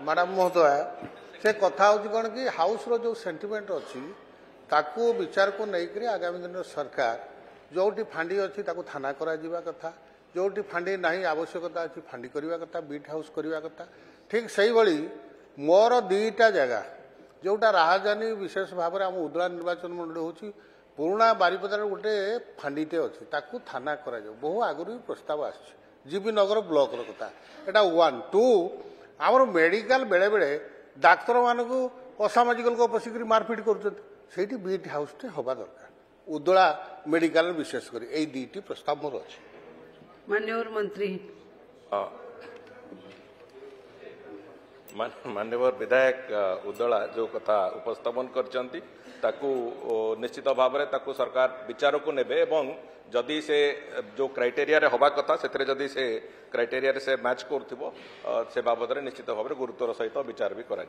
madam महोदय से कथा हूँ कौन कि हाउस रो जो सेंटिमेंट अच्छी ताकू विचार को लेकर आगामी दिन सरकार जोटी फांडी अच्छी थाना करा कथा जोटी फांडी नहीं आवश्यकता अच्छी फांडी करवा कथा बीट हाउस करवा कथा ठीक से भाई मोर दीटा जगह जोटा राहजानी विशेष भाव में आम उदला निर्वाचन मंडल हूँ पुराणा बारिपदार गोटे फांडीटे अच्छी ताकू थाना करा बहु आगुरी भी प्रस्ताव आसबी नगर ब्लॉक कथा एटा 1 2 आमर मेडिकल बेले बेले डाक्तर मानक असामाजिक लोक बसिक मारपिट कर बीट हाउस टे हवा दरकार उदला मेडिकल विशेषकर यही दुईटी प्रस्ताव मोर अच्छे माननीय मंत्री माननीय विधायक उदला जो कथा उपस्थापन करचंती ताकू निश्चित भाव में ताकू सरकार विचार को नेबे एवं जदि से जो क्राइटेरिया रे हवा कथा से जदि से क्राइटेरिया रे से मैच करथिबो से बाबद रे निश्चित भाव में गुरुत्वर सहित विचार भी करा